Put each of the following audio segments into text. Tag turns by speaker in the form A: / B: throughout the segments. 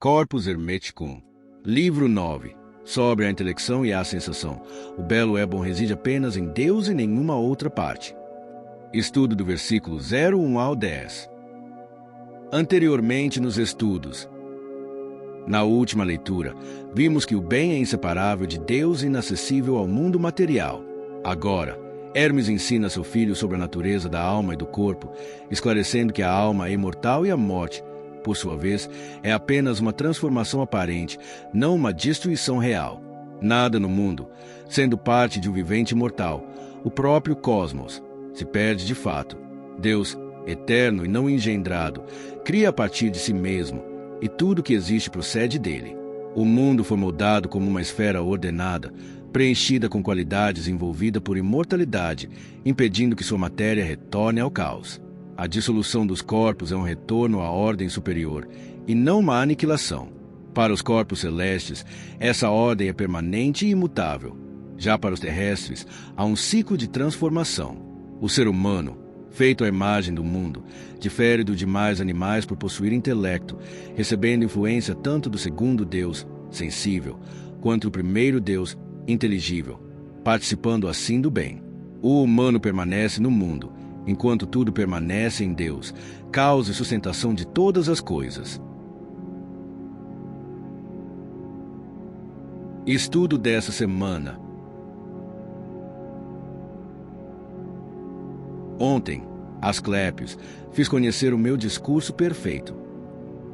A: Corpus Hermeticum. Livro 9. Sobre a intelecção e a sensação. O belo ébon reside apenas em Deus e nenhuma outra parte. Estudo do versículo 01 ao 10. Anteriormente nos estudos. Na última leitura, vimos que o bem é inseparável de Deus e inacessível ao mundo material. Agora, Hermes ensina seu filho sobre a natureza da alma e do corpo, esclarecendo que a alma é imortal e a morte, por sua vez, é apenas uma transformação aparente, não uma destruição real. Nada no mundo, sendo parte de um vivente imortal, o próprio cosmos, se perde de fato. Deus, eterno e não engendrado, cria a partir de si mesmo, e tudo que existe procede dele. O mundo foi moldado como uma esfera ordenada, preenchida com qualidades envolvida por imortalidade, impedindo que sua matéria retorne ao caos. A dissolução dos corpos é um retorno à ordem superior, e não uma aniquilação. Para os corpos celestes, essa ordem é permanente e imutável. Já para os terrestres, há um ciclo de transformação. O ser humano, feito à imagem do mundo, difere dos demais animais por possuir intelecto, recebendo influência tanto do segundo Deus, sensível, quanto do primeiro Deus, inteligível, participando assim do bem. O humano permanece no mundo, enquanto tudo permanece em Deus, causa e sustentação de todas as coisas. Estudo dessa semana. Ontem, Asclépios, fiz conhecer o meu discurso perfeito.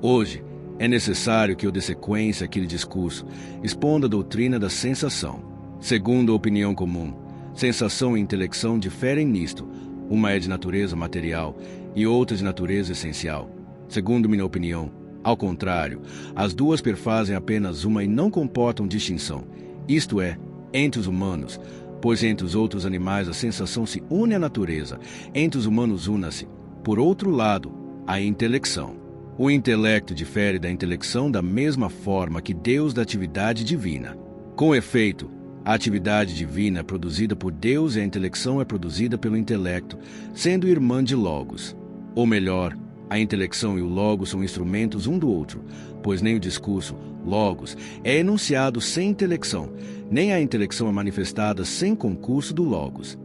A: Hoje, é necessário que eu dê sequência àquele discurso, expondo a doutrina da sensação. Segundo a opinião comum, sensação e intelecção diferem nisto. Uma é de natureza material e outra de natureza essencial. Segundo minha opinião, ao contrário, as duas perfazem apenas uma e não comportam distinção. Isto é, entre os humanos, pois entre os outros animais a sensação se une à natureza, entre os humanos una-se, por outro lado, a intelecção. O intelecto difere da intelecção da mesma forma que Deus da atividade divina. Com efeito, a atividade divina é produzida por Deus e a intelecção é produzida pelo intelecto, sendo irmã de Logos. Ou melhor, a intelecção e o Logos são instrumentos um do outro, pois nem o discurso, Logos, é enunciado sem intelecção, nem a intelecção é manifestada sem concurso do Logos.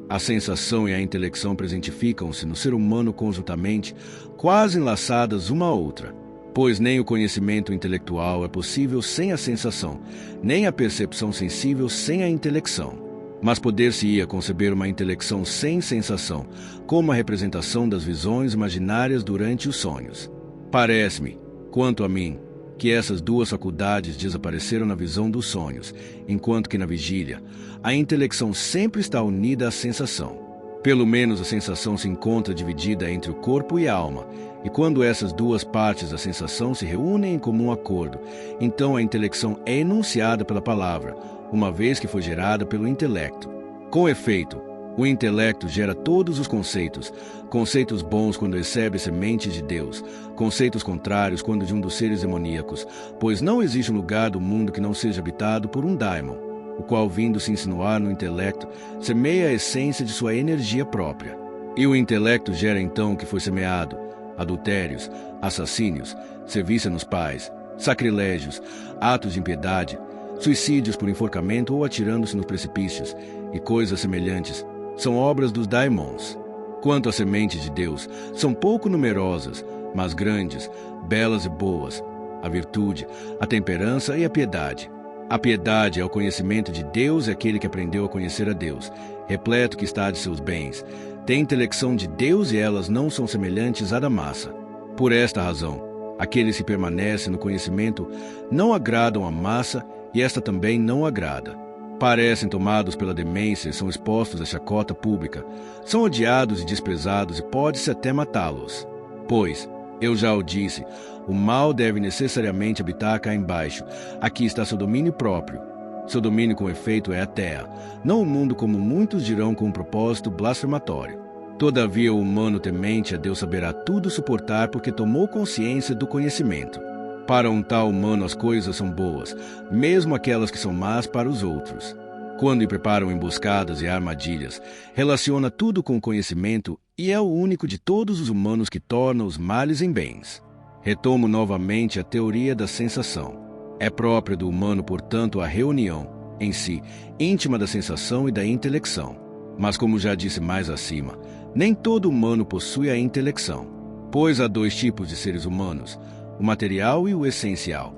A: A sensação e a intelecção presentificam-se no ser humano conjuntamente, quase enlaçadas uma à outra. Pois nem o conhecimento intelectual é possível sem a sensação, nem a percepção sensível sem a intelecção. Mas poder-se-ia conceber uma intelecção sem sensação, como a representação das visões imaginárias durante os sonhos. Parece-me, quanto a mim, que essas duas faculdades desapareceram na visão dos sonhos, enquanto que na vigília, a intelecção sempre está unida à sensação. Pelo menos a sensação se encontra dividida entre o corpo e a alma, e quando essas duas partes da sensação se reúnem em comum acordo, então a intelecção é enunciada pela palavra, uma vez que foi gerada pelo intelecto. Com efeito, o intelecto gera todos os conceitos, conceitos bons quando recebe semente de Deus, conceitos contrários quando de um dos seres demoníacos, pois não existe um lugar do mundo que não seja habitado por um daimon, o qual, vindo se insinuar no intelecto, semeia a essência de sua energia própria. E o intelecto gera então o que foi semeado: adultérios, assassínios, serviço nos pais, sacrilégios, atos de impiedade, suicídios por enforcamento ou atirando-se nos precipícios, e coisas semelhantes, são obras dos daimons. Quanto às sementes de Deus, são pouco numerosas, mas grandes, belas e boas: a virtude, a temperança e a piedade. A piedade é o conhecimento de Deus e aquele que aprendeu a conhecer a Deus, repleto que está de seus bens. Tem intelecção de Deus e elas não são semelhantes à da massa. Por esta razão, aqueles que permanecem no conhecimento não agradam à massa e esta também não agrada. Parecem tomados pela demência e são expostos à chacota pública. São odiados e desprezados e pode-se até matá-los. Pois, eu já o disse, o mal deve necessariamente habitar cá embaixo. Aqui está seu domínio próprio. Seu domínio com efeito é a terra, não o mundo como muitos dirão com um propósito blasfematório. Todavia o humano temente a Deus saberá tudo suportar porque tomou consciência do conhecimento. Para um tal humano as coisas são boas, mesmo aquelas que são más para os outros. Quando lhe preparam emboscadas e armadilhas, relaciona tudo com o conhecimento e é o único de todos os humanos que torna os males em bens. Retomo novamente a teoria da sensação. É própria do humano, portanto, a reunião, em si, íntima da sensação e da intelecção. Mas, como já disse mais acima, nem todo humano possui a intelecção, pois há dois tipos de seres humanos, o material e o essencial.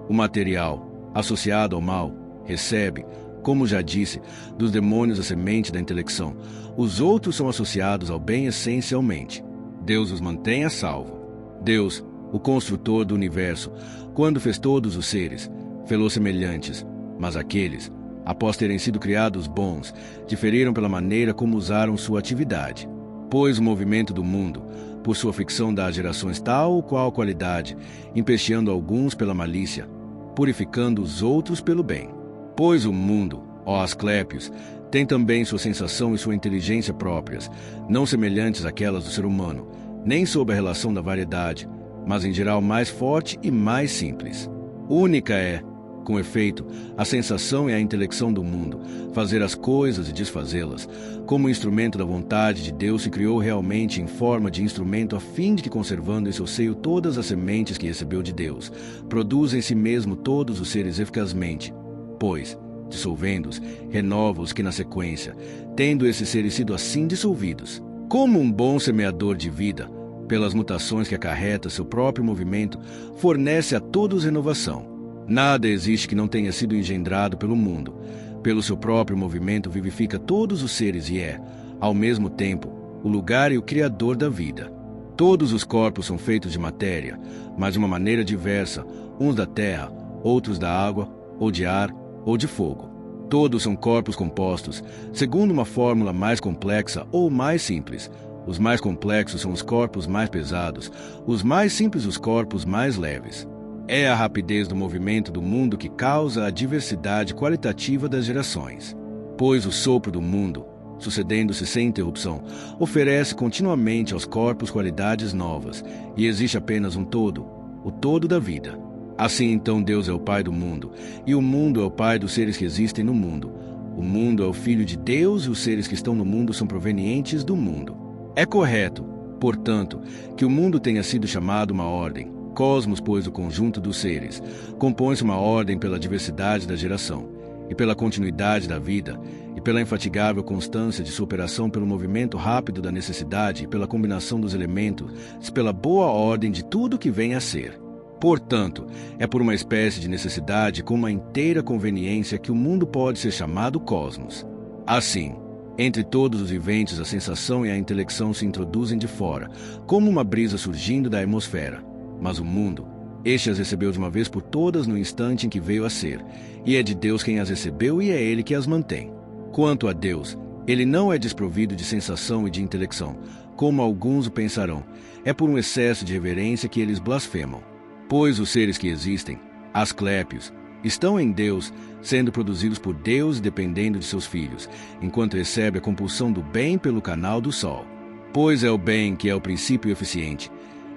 A: O material, associado ao mal, recebe, como já disse, dos demônios a semente da intelecção. Os outros são associados ao bem essencialmente. Deus os mantém a salvo. Deus, o construtor do universo, quando fez todos os seres, fê-los semelhantes, mas aqueles, após terem sido criados bons, diferiram pela maneira como usaram sua atividade. Pois o movimento do mundo, por sua ficção dá às gerações tal ou qual qualidade, empesteando alguns pela malícia, purificando os outros pelo bem. Pois o mundo, ó Asclépios, tem também sua sensação e sua inteligência próprias, não semelhantes àquelas do ser humano, nem sob a relação da variedade, mas em geral mais forte e mais simples. Única é, com efeito, a sensação e a intelecção do mundo, fazer as coisas e desfazê-las. Como instrumento da vontade de Deus se criou realmente em forma de instrumento a fim de que, conservando em seu seio todas as sementes que recebeu de Deus, produza em si mesmo todos os seres eficazmente, pois, dissolvendo-os, renova-os que na sequência, tendo esses seres sido assim dissolvidos, como um bom semeador de vida, pelas mutações que acarreta seu próprio movimento, fornece a todos renovação. Nada existe que não tenha sido engendrado pelo mundo. Pelo seu próprio movimento vivifica todos os seres e é, ao mesmo tempo, o lugar e o criador da vida. Todos os corpos são feitos de matéria, mas de uma maneira diversa, uns da terra, outros da água, ou de ar, ou de fogo. Todos são corpos compostos, segundo uma fórmula mais complexa ou mais simples. Os mais complexos são os corpos mais pesados, os mais simples os corpos mais leves. É a rapidez do movimento do mundo que causa a diversidade qualitativa das gerações. Pois o sopro do mundo, sucedendo-se sem interrupção, oferece continuamente aos corpos qualidades novas, e existe apenas um todo, o todo da vida. Assim então Deus é o Pai do mundo, e o mundo é o Pai dos seres que existem no mundo. O mundo é o Filho de Deus e os seres que estão no mundo são provenientes do mundo. É correto, portanto, que o mundo tenha sido chamado uma ordem. Cosmos, pois, o conjunto dos seres, compõe-se uma ordem pela diversidade da geração, e pela continuidade da vida, e pela infatigável constância de sua operação pelo movimento rápido da necessidade e pela combinação dos elementos, pela boa ordem de tudo que vem a ser. Portanto, é por uma espécie de necessidade com uma inteira conveniência que o mundo pode ser chamado cosmos. Assim, entre todos os viventes, a sensação e a intelecção se introduzem de fora, como uma brisa surgindo da atmosfera. Mas o mundo, este as recebeu de uma vez por todas no instante em que veio a ser, e é de Deus quem as recebeu e é Ele que as mantém. Quanto a Deus, Ele não é desprovido de sensação e de intelecção, como alguns o pensarão. É por um excesso de reverência que eles blasfemam. Pois os seres que existem, Asclépios, estão em Deus, sendo produzidos por Deus e dependendo de seus filhos, enquanto recebe a compulsão do bem pelo canal do Sol. Pois é o bem que é o princípio eficiente.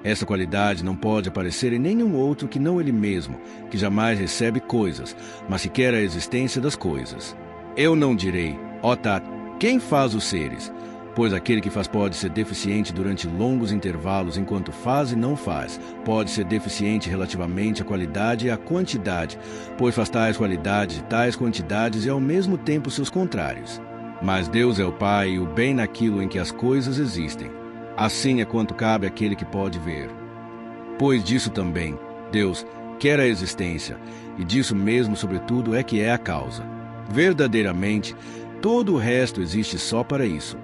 A: Essa qualidade não pode aparecer em nenhum outro que não ele mesmo, que jamais recebe coisas, mas que quer a existência das coisas. Eu não direi, ó Tat, quem faz os seres? Pois aquele que faz pode ser deficiente durante longos intervalos enquanto faz e não faz. Pode ser deficiente relativamente à qualidade e à quantidade, pois faz tais qualidades e tais quantidades e ao mesmo tempo seus contrários. Mas Deus é o Pai e o bem naquilo em que as coisas existem. Assim é quanto cabe àquele que pode ver. Pois disso também, Deus quer a existência, e disso mesmo, sobretudo, é que é a causa. Verdadeiramente, todo o resto existe só para isso.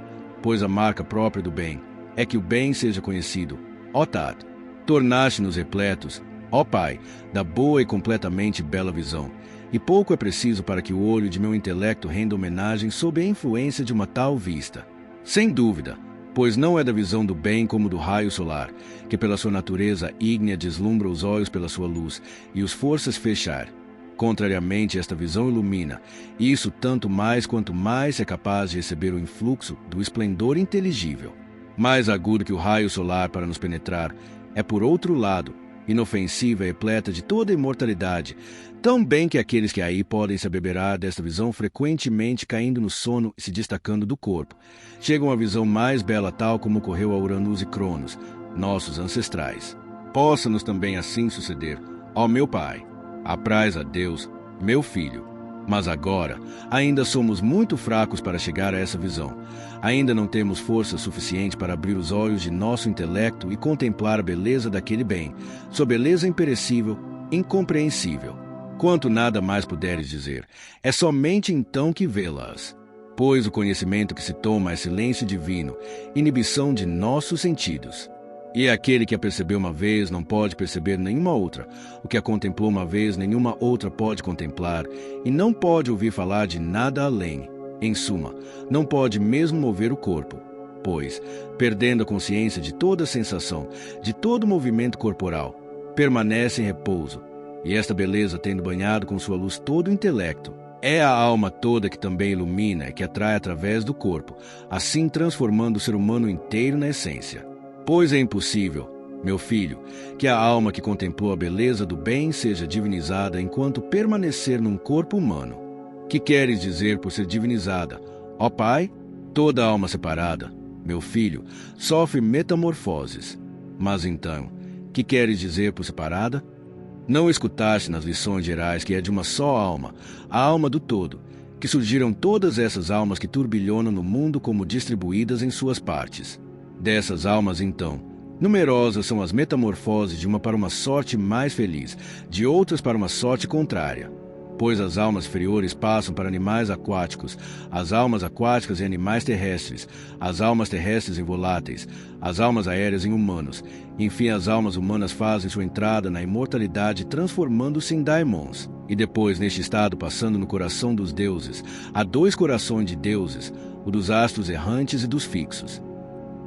A: Pois a marca própria do bem é que o bem seja conhecido. Ó Tat, tornaste-nos repletos, ó Pai, da boa e completamente bela visão, e pouco é preciso para que o olho de meu intelecto renda homenagem sob a influência de uma tal vista. Sem dúvida, pois não é da visão do bem como do raio solar, que pela sua natureza ígnea deslumbra os olhos pela sua luz, e os forças fechar. Contrariamente, esta visão ilumina, e isso tanto mais quanto mais é capaz de receber o influxo do esplendor inteligível. Mais agudo que o raio solar para nos penetrar, é por outro lado, inofensiva e repleta de toda a imortalidade, tão bem que aqueles que aí podem se abeberar desta visão frequentemente caindo no sono e se destacando do corpo, chegam à visão mais bela tal como ocorreu a Uranus e Cronos, nossos ancestrais. Possa-nos também assim suceder, ó meu Pai. Apraz a Deus, meu Filho. Mas agora, ainda somos muito fracos para chegar a essa visão. Ainda não temos força suficiente para abrir os olhos de nosso intelecto e contemplar a beleza daquele bem, sua beleza imperecível, incompreensível. Quanto nada mais puderes dizer, é somente então que vê-las. Pois o conhecimento que se toma é silêncio divino, inibição de nossos sentidos. E aquele que a percebeu uma vez não pode perceber nenhuma outra. O que a contemplou uma vez, nenhuma outra pode contemplar, e não pode ouvir falar de nada além. Em suma, não pode mesmo mover o corpo, pois, perdendo a consciência de toda sensação, de todo movimento corporal, permanece em repouso, e esta beleza, tendo banhado com sua luz todo o intelecto, é a alma toda que também ilumina e que atrai através do corpo, assim transformando o ser humano inteiro na essência. Pois é impossível, meu filho, que a alma que contemplou a beleza do bem seja divinizada enquanto permanecer num corpo humano. Que queres dizer por ser divinizada? Ó Pai, toda alma separada, meu filho, sofre metamorfoses. Mas então, que queres dizer por separada? Não escutaste nas lições gerais que é de uma só alma, a alma do todo, que surgiram todas essas almas que turbilhonam no mundo como distribuídas em suas partes. Dessas almas, então, numerosas são as metamorfoses de uma para uma sorte mais feliz, de outras para uma sorte contrária. Pois as almas inferiores passam para animais aquáticos, as almas aquáticas em animais terrestres, as almas terrestres em voláteis, as almas aéreas em humanos. Enfim, as almas humanas fazem sua entrada na imortalidade transformando-se em daimons. E depois, neste estado, passando no coração dos deuses, há dois corações de deuses, o dos astros errantes e dos fixos.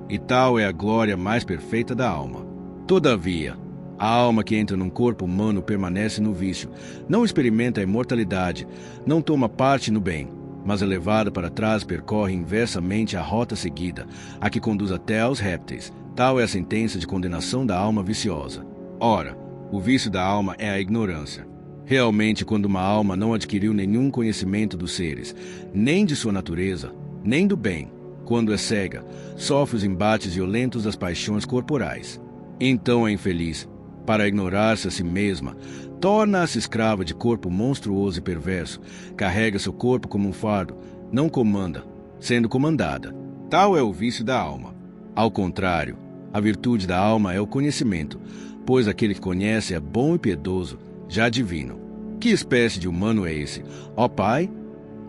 A: E tal é a glória mais perfeita da alma. Todavia, a alma que entra num corpo humano permanece no vício, não experimenta a imortalidade, não toma parte no bem, mas elevada para trás percorre inversamente a rota seguida, a que conduz até aos répteis. Tal é a sentença de condenação da alma viciosa. Ora, o vício da alma é a ignorância. Realmente, quando uma alma não adquiriu nenhum conhecimento dos seres, nem de sua natureza, nem do bem, quando é cega, sofre os embates violentos das paixões corporais. Então é infeliz. Para ignorar-se a si mesma, torna-se escrava de corpo monstruoso e perverso, carrega seu corpo como um fardo, não comanda, sendo comandada. Tal é o vício da alma. Ao contrário, a virtude da alma é o conhecimento, pois aquele que conhece é bom e piedoso, já divino. Que espécie de humano é esse? Ó Pai,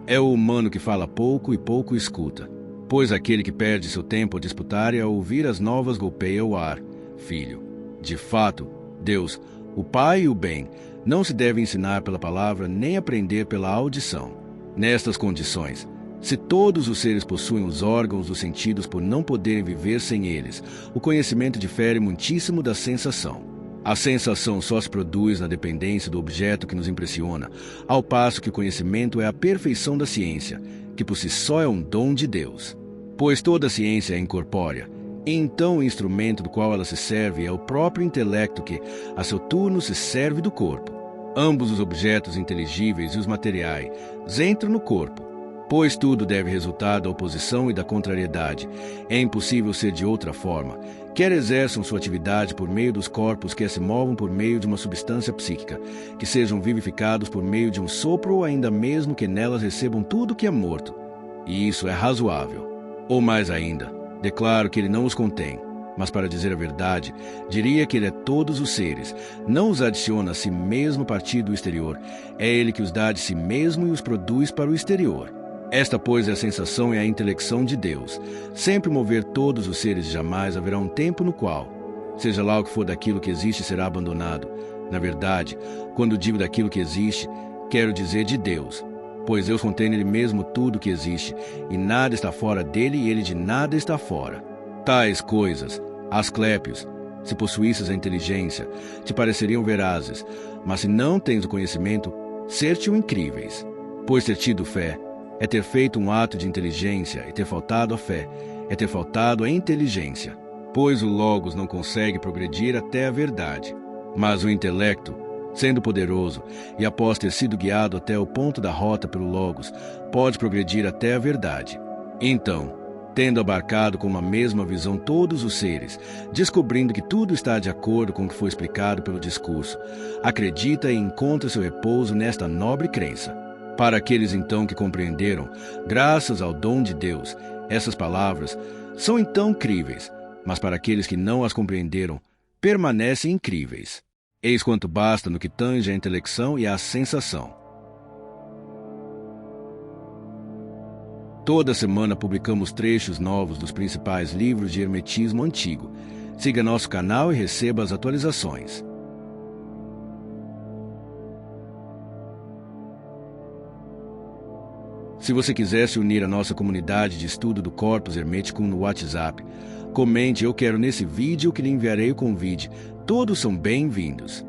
A: é o humano que fala pouco e pouco escuta. Pois aquele que perde seu tempo a disputar e a ouvir as novas golpeia o ar. Filho, de fato, Deus, o Pai e o bem, não se deve ensinar pela palavra nem aprender pela audição. Nestas condições, se todos os seres possuem os órgãos dos sentidos por não poderem viver sem eles, o conhecimento difere muitíssimo da sensação. A sensação só se produz na dependência do objeto que nos impressiona, ao passo que o conhecimento é a perfeição da ciência, que por si só é um dom de Deus. Pois toda ciência é incorpórea, e então o instrumento do qual ela se serve é o próprio intelecto que, a seu turno, se serve do corpo. Ambos os objetos inteligíveis e os materiais entram no corpo, pois tudo deve resultar da oposição e da contrariedade. É impossível ser de outra forma, quer exerçam sua atividade por meio dos corpos, quer se movam por meio de uma substância psíquica, que sejam vivificados por meio de um sopro ou ainda mesmo que nelas recebam tudo que é morto. E isso é razoável. Ou mais ainda, declaro que ele não os contém, mas para dizer a verdade, diria que ele é todos os seres, não os adiciona a si mesmo a partir do exterior, é ele que os dá de si mesmo e os produz para o exterior. Esta, pois, é a sensação e a intelecção de Deus, sempre mover todos os seres e jamais haverá um tempo no qual, seja lá o que for daquilo que existe, será abandonado. Na verdade, quando digo daquilo que existe, quero dizer de Deus, pois Deus contém nele mesmo tudo que existe, e nada está fora dele e ele de nada está fora. Tais coisas, Asclépios, se possuísses a inteligência, te pareceriam verazes, mas se não tens o conhecimento, ser-te-ão incríveis. Pois ter tido fé é ter feito um ato de inteligência, e ter faltado a fé é ter faltado a inteligência. Pois o Logos não consegue progredir até a verdade, mas o intelecto, sendo poderoso, e após ter sido guiado até o ponto da rota pelo Logos, pode progredir até a verdade. Então, tendo abarcado com uma mesma visão todos os seres, descobrindo que tudo está de acordo com o que foi explicado pelo discurso, acredita e encontra seu repouso nesta nobre crença. Para aqueles então que compreenderam, graças ao dom de Deus, essas palavras são então críveis, mas para aqueles que não as compreenderam, permanecem incríveis. Eis quanto basta no que tange à intelecção e à sensação. Toda semana publicamos trechos novos dos principais livros de hermetismo antigo. Siga nosso canal e receba as atualizações. Se você quiser se unir à nossa comunidade de estudo do Corpus Hermeticum no WhatsApp, comente "Eu quero" nesse vídeo que lhe enviarei o convite. Todos são bem-vindos.